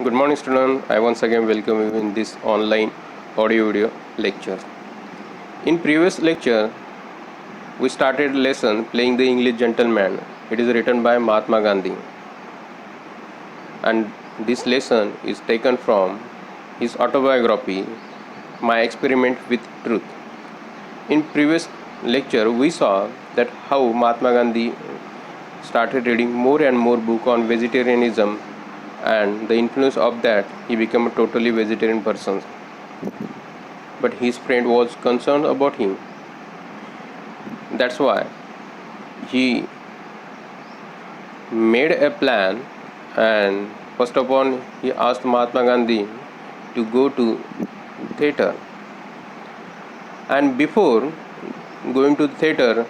Good morning, students. I once again welcome you in this online audio video lecture. In previous lecture, we started lesson playing the English gentleman. It is written by Mahatma Gandhi, and this lesson is taken from his autobiography, My Experiment with Truth. In previous lecture, we saw that how Mahatma Gandhi started reading more and more book on vegetarianism, and the influence of that he became a totally vegetarian person. But his friend was concerned about him. That's why he made a plan, and first of all he asked Mahatma Gandhi to go to theater, and before going to the theater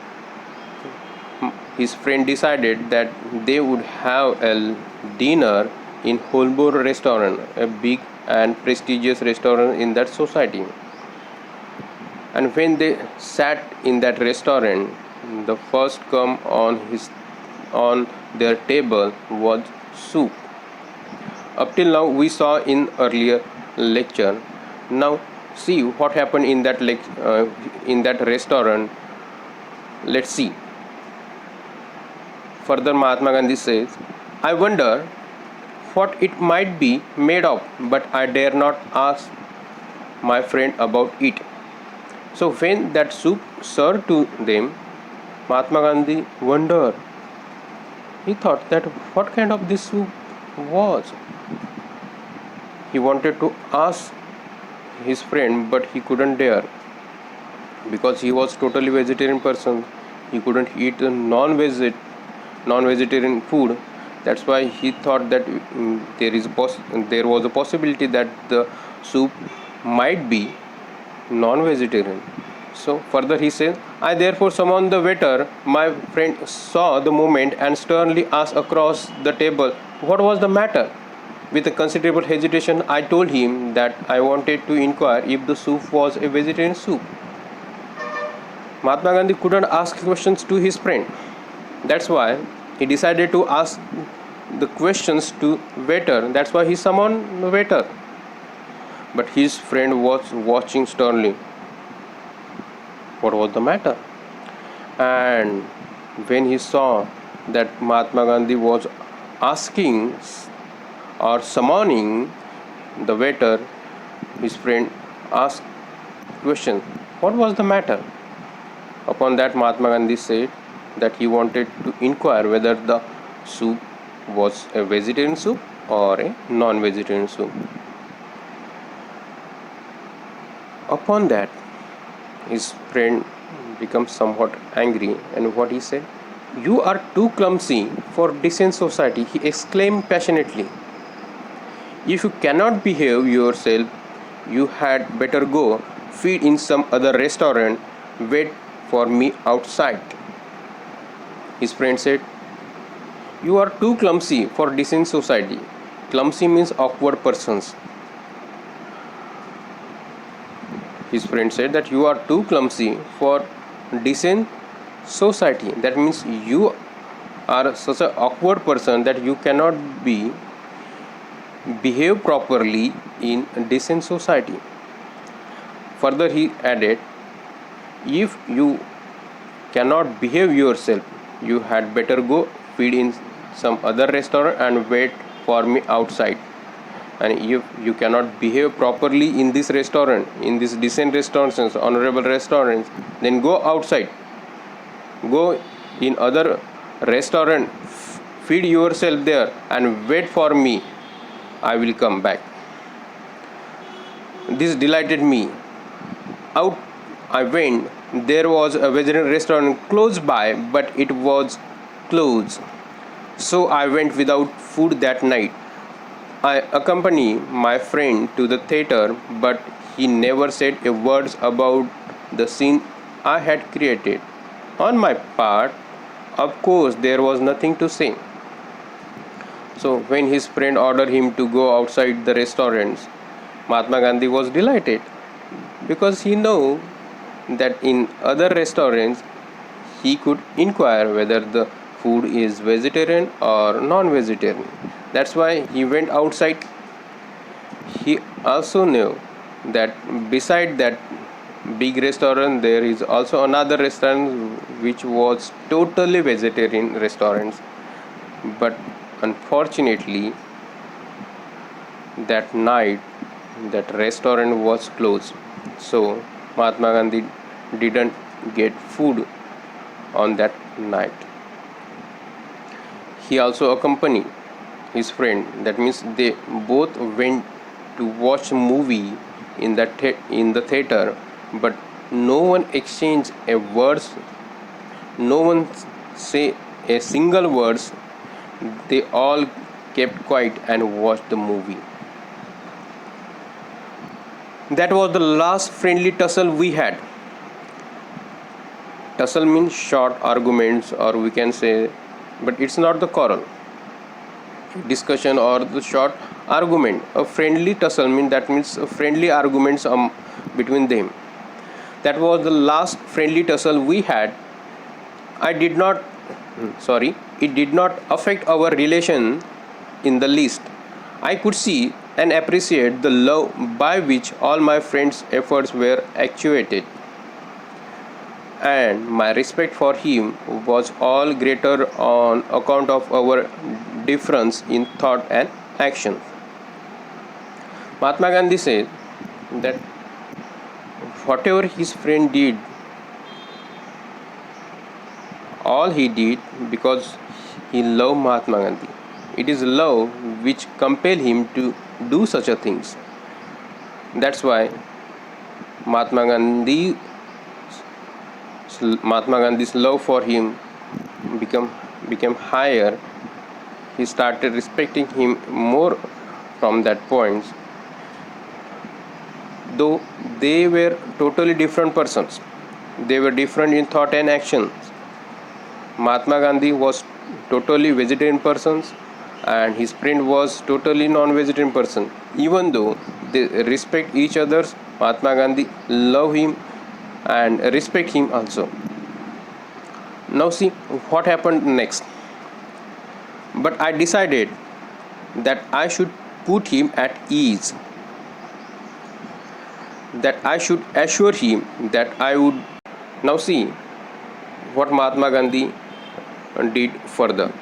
his friend decided that they would have a dinner in Holborn restaurant, a big and prestigious restaurant in that society. And when they sat in that restaurant, the first come on their table was soup. Up till now we saw in earlier lecture. Now see what happened in in that restaurant. Let's see. Further, Mahatma Gandhi says, I wonder what it might be made of, but I dare not ask my friend about it. So when that soup served to them, Mahatma Gandhi wondered. He thought that what kind of this soup was. He wanted to ask his friend, but he couldn't dare because he was totally vegetarian person. He couldn't eat non-vegetarian food. That's why he thought that there was a possibility that the soup might be non-vegetarian. So further he says, I therefore summoned the waiter. My friend saw the movement and sternly asked across the table what was the matter. With a considerable hesitation, I told him that I wanted to inquire if the soup was a vegetarian soup. Mahatma Gandhi couldn't ask questions to his friend. That's why he decided to ask the questions to waiter. That's why he summoned the waiter. But his friend was watching sternly. What was the matter? And when he saw that Mahatma Gandhi was asking or summoning the waiter, his friend asked question, what was the matter? Upon that, Mahatma Gandhi said that he wanted to inquire whether the soup was a vegetarian soup or a non-vegetarian soup. Upon that, his friend becomes somewhat angry, and what he said, you are too clumsy for decent society, he exclaimed passionately. If you cannot behave yourself, you had better go feed in some other restaurant, wait for me outside. His friend said, you are too clumsy for decent society. Clumsy means awkward persons. His friend said that you are too clumsy for decent society. That means you are such an awkward person that you cannot behave properly in decent society. Further he added, if you cannot behave yourself, you had better go feed in some other restaurant and wait for me outside. And if you cannot behave properly in this restaurant, in these decent restaurants, honorable restaurants, then go outside. Go in other restaurant, feed yourself there and wait for me. I will come back. This delighted me. Out I went. There was a vegetarian restaurant close by, but it was closed. So I went without food that night. I accompanied my friend to the theater, but he never said a word about the scene I had created. On my part, of course, there was nothing to say. So when his friend ordered him to go outside the restaurants, Mahatma Gandhi was delighted because he knew that in other restaurants he could inquire whether the food is vegetarian or non-vegetarian. That's why he went outside He also knew that beside that big restaurant there is also another restaurant which was totally vegetarian restaurants, but unfortunately that night that restaurant was closed, so Mahatma Gandhi didn't get food on that night. He also accompanied his friend, that means they both went to watch a movie in the theater, but no one exchanged a words, no one say a single words. They all kept quiet and watched the movie. That was the last friendly tussle we had. Tussle means short arguments, or we can say, but it's not the quarrel, discussion, or the short argument. A friendly tussle means, that means friendly arguments between them. That was the last friendly tussle we had. I did not, sorry, it did not affect our relation in the least. I could see and appreciate the love by which all my friends' efforts were actuated, and my respect for him was all greater on account of our difference in thought and action. Mahatma Gandhi said that whatever his friend did, all he did because he loved Mahatma Gandhi. It is love which compelled him to do such a things. That's why Mahatma Gandhi Mahatma Gandhi's love for him become became higher. He started respecting him more from that point, though they were totally different persons. They were different in thought and actions. Mahatma Gandhi was totally vegetarian person, and his friend was totally non-vegetarian person. Even though they respect each other's, Mahatma Gandhi love him and respect him also. Now see what happened next. But I decided that I should put him at ease, that I should assure him that I would. Now see what Mahatma Gandhi did further.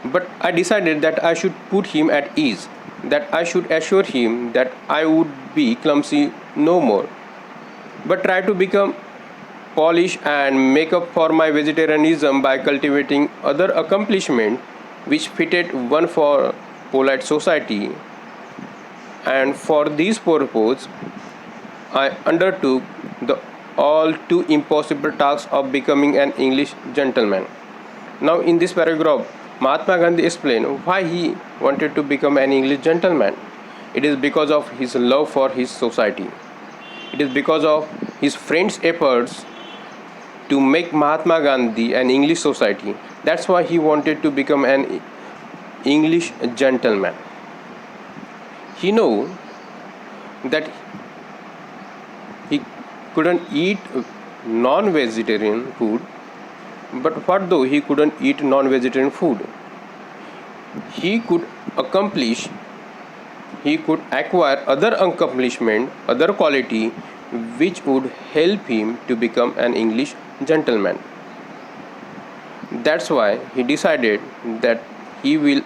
But I decided that I should put him at ease, that I should assure him that I would be clumsy no more, but try to become polished and make up for my vegetarianism by cultivating other accomplishments which fitted one for polite society. And for this purpose, I undertook the all too impossible task of becoming an English gentleman. Now, in this paragraph, Mahatma Gandhi explained why he wanted to become an English gentleman. It is because of his love for his society. It is because of his friends' efforts to make Mahatma Gandhi an English society. That's why he wanted to become an English gentleman. He knew that he couldn't eat non-vegetarian food, but what though he couldn't eat non-vegetarian food? He could accomplish, he could acquire other accomplishment, other quality which would help him to become an English gentleman. That's why he decided that he will